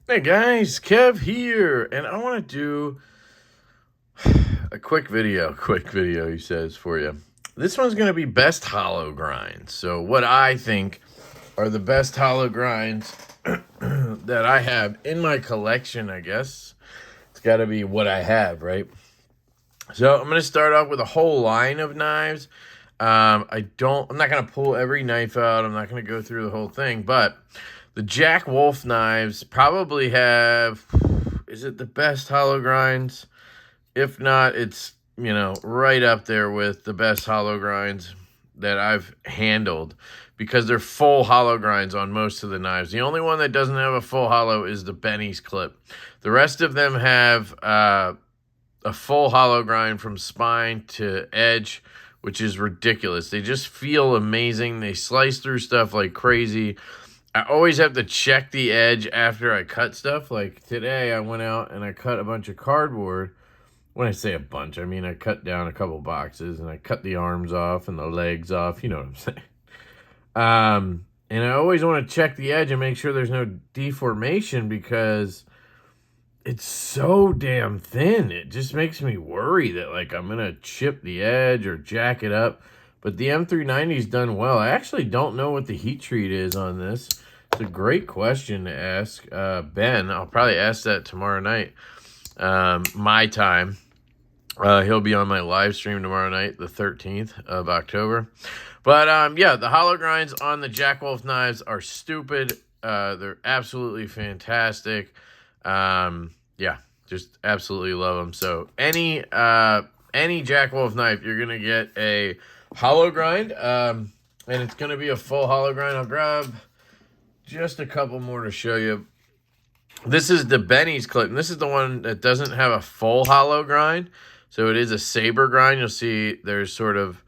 Hey guys, Kev here, and I want to do a quick video, he says, for you. This one's going to be best hollow grinds. So what I think are the best hollow grinds that I have in my collection, I guess. It's got to be what I have, right? So I'm going to start off with a whole line of knives. I'm not going to pull every knife out. I'm not going to go through the whole thing, but the Jack Wolf knives probably have, is it the best hollow grinds? If not, it's, right up there with the best hollow grinds that I've handled because they're full hollow grinds on most of the knives. The only one that doesn't have a full hollow is the Benny's clip. The rest of them have a full hollow grind from spine to edge, which is ridiculous. They just feel amazing. They slice through stuff like crazy. I always have to check the edge after I cut stuff. Like today, I went out and I cut a bunch of cardboard. When I say a bunch, I mean I cut down a couple boxes and I cut the arms off and the legs off. You know what I'm saying? And I always want to check the edge and make sure there's no deformation because it's so damn thin. It just makes me worry that like I'm going to chip the edge or jack it up. But the M390's done well. I actually don't know what the heat treat is on this. It's a great question to ask Ben. I'll probably ask that tomorrow night, my time. He'll be on my live stream tomorrow night, the 13th of October. But, yeah, the hollow grinds on the Jack Wolf knives are stupid. They're absolutely fantastic. Yeah, just absolutely love them. So any Jack Wolf knife, you're going to get a hollow grind, and it's going to be a full hollow grind. I'll grab just a couple more to show you. This is the Benny's clip, and this is the one that doesn't have a full hollow grind. So it is a saber grind. You'll see there's sort of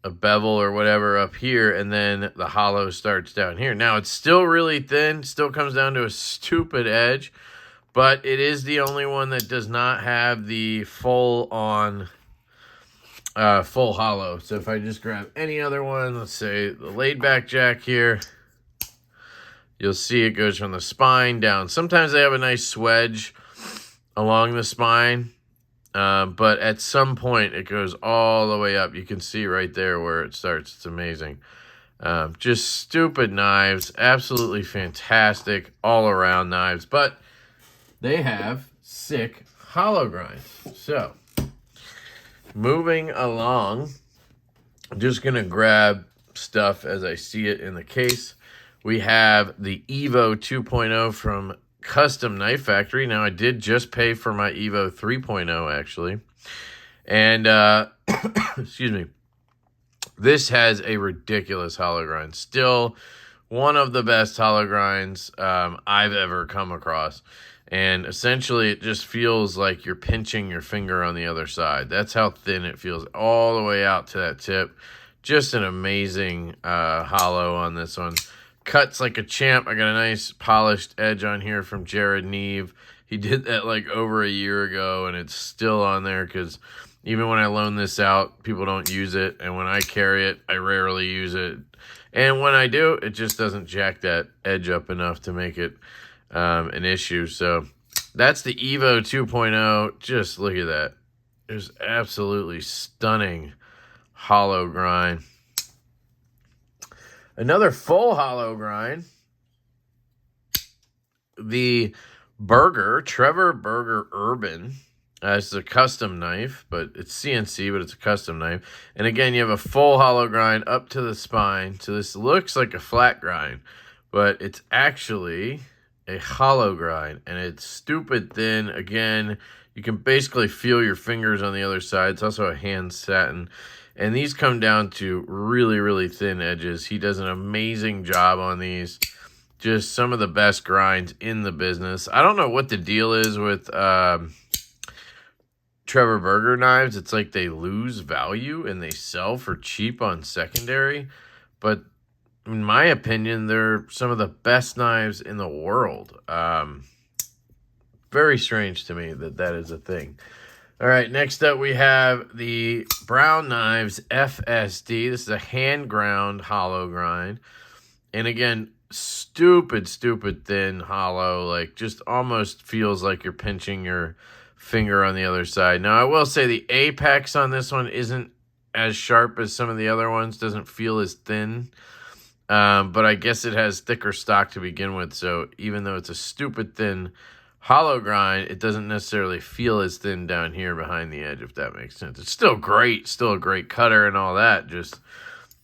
a bevel or whatever up here, and then the hollow starts down here. Now, it's still really thin, still comes down to a stupid edge, but it is the only one that does not have the full-on full hollow. So if I just grab any other one, let's say the laid back jack here, you'll see it goes from the spine down. Sometimes they have a nice swedge along the spine, but at some point it goes all the way up. You can see right there where it starts. It's amazing. Just stupid knives, absolutely fantastic all-around knives, but they have sick hollow grinds. So moving along, I'm just going to grab stuff as I see it in the case. We have the Evo 2.0 from Custom Knife Factory. Now, I did just pay for my Evo 3.0, actually. And, excuse me, this has a ridiculous hollow grind. Still one of the best hollow grinds I've ever come across. And essentially, it just feels like you're pinching your finger on the other side. That's how thin it feels all the way out to that tip. Just an amazing hollow on this one. Cuts like a champ. I got a nice polished edge on here from Jared Neve. He did that like over a year ago, and it's still on there because even when I loan this out, people don't use it. And when I carry it, I rarely use it. And when I do, it just doesn't jack that edge up enough to make it an issue. So that's the Evo 2.0. Just look at that. There's absolutely stunning hollow grind. Another full hollow grind, the Trevor Burger Urban. It's a custom knife, but it's CNC, but it's a custom knife. And again, you have a full hollow grind up to the spine. So this looks like a flat grind, but it's actually a hollow grind, and it's stupid thin. Again, you can basically feel your fingers on the other side. It's also a hand satin. And these come down to really, really thin edges. He does an amazing job on these. Just some of the best grinds in the business. I don't know what the deal is with Trevor Burger knives. It's like they lose value and they sell for cheap on secondary. But in my opinion, they're some of the best knives in the world. Very strange to me that that is a thing. All right, next up we have the Brown Knives FSD. This is a hand ground hollow grind. And again, stupid thin hollow, like just almost feels like you're pinching your finger on the other side. Now I will say the apex on this one isn't as sharp as some of the other ones, doesn't feel as thin, but I guess it has thicker stock to begin with, so even though it's a stupid thin hollow grind, it doesn't necessarily feel as thin down here behind the edge, if that makes sense. It's still great, still a great cutter and all that, just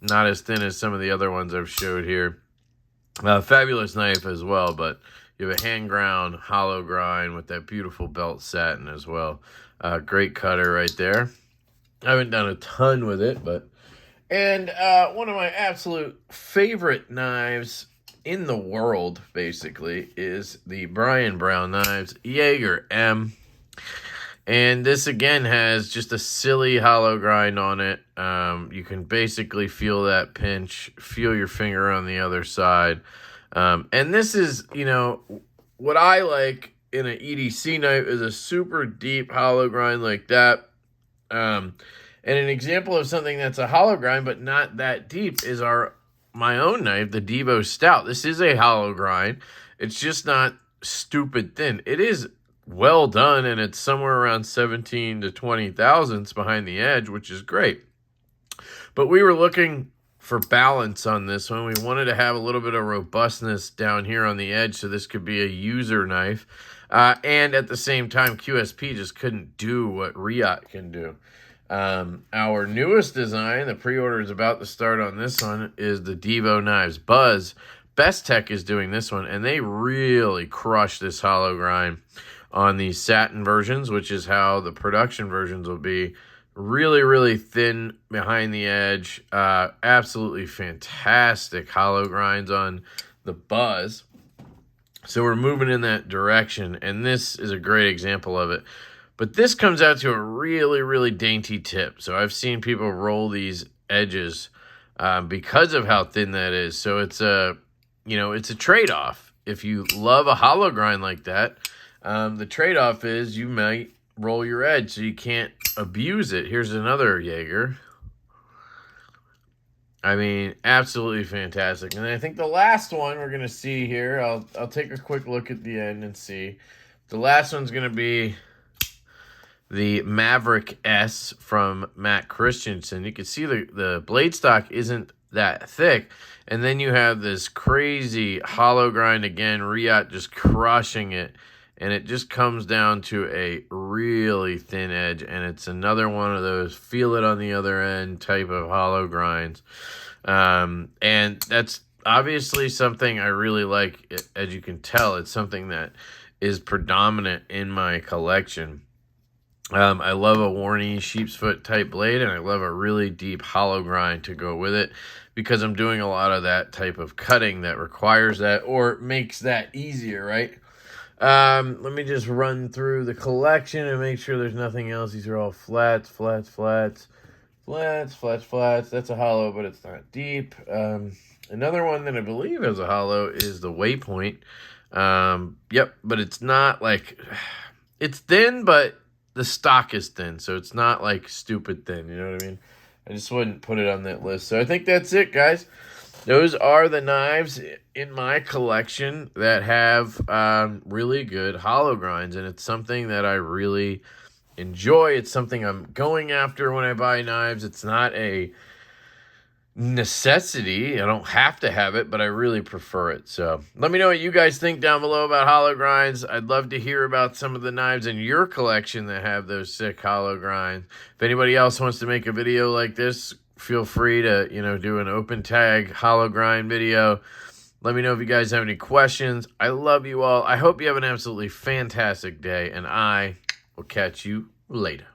not as thin as some of the other ones I've showed here. Fabulous knife as well, but you have a hand ground hollow grind with that beautiful belt satin as well. Great cutter right there. I haven't done a ton with it, but... And one of my absolute favorite knives in the world, basically, is the Brown Yeager M. And this, again, has just a silly hollow grind on it. You can basically feel that pinch, feel your finger on the other side. And this is, you know, what I like in an EDC knife is a super deep hollow grind like that. And an example of something that's a hollow grind but not that deep is my own knife, the Devo Stout. This is a hollow grind. It's just not stupid thin. It is well done, and it's somewhere around 17 to 20 thousandths behind the edge, which is great. But we were looking for balance on this one. We wanted to have a little bit of robustness down here on the edge, so this could be a user knife. And at the same time, QSP just couldn't do what Riot can do. Our newest design, the pre-order is about to start on this one, is the Devo Knives Buzz. Best Tech is doing this one, and they really crush this hollow grind on the satin versions, which is how the production versions will be. Really thin behind the edge. Absolutely fantastic hollow grinds on the Buzz. So we're moving in that direction, and this is a great example of it. But this comes out to a really dainty tip. So I've seen people roll these edges because of how thin that is. So it's a, you know, it's a trade-off. If you love a hollow grind like that, the trade-off is you might roll your edge so you can't abuse it. Here's another Yeager. I mean, absolutely fantastic. And I think the last one we're going to see here, I'll take a quick look at the end and see. The last one's going to be the Maverick S from Matt Christensen. You can see the blade stock isn't that thick. And then you have this crazy hollow grind again, Riot just crushing it. And it just comes down to a really thin edge. And it's another one of those feel it on the other end type of hollow grinds. And that's obviously something I really like. As you can tell, it's something that is predominant in my collection. I love a Warney sheep's foot type blade, and I love a really deep hollow grind to go with it because I'm doing a lot of that type of cutting that requires that or makes that easier, right? Let me just run through the collection and make sure there's nothing else. These are all flats. That's a hollow, but it's not deep. Another one that I believe is a hollow is the Waypoint. Yep, but it's not like, it's thin, but the stock is thin, so it's not like stupid thin, you know what I mean? I just wouldn't put it on that list. So I think that's it, guys. Those are the knives in my collection that have really good hollow grinds, and it's something that I really enjoy. It's something I'm going after when I buy knives. It's not a necessity. I don't have to have it, but I really prefer it. So let me know what you guys think down below about hollow grinds. I'd love to hear about some of the knives in your collection that have those sick hollow grinds. If anybody else wants to make a video like this, feel free to, you know, do an open tag hollow grind video. Let me know if you guys have any questions. I love you all. I hope you have an absolutely fantastic day, and I will catch you later.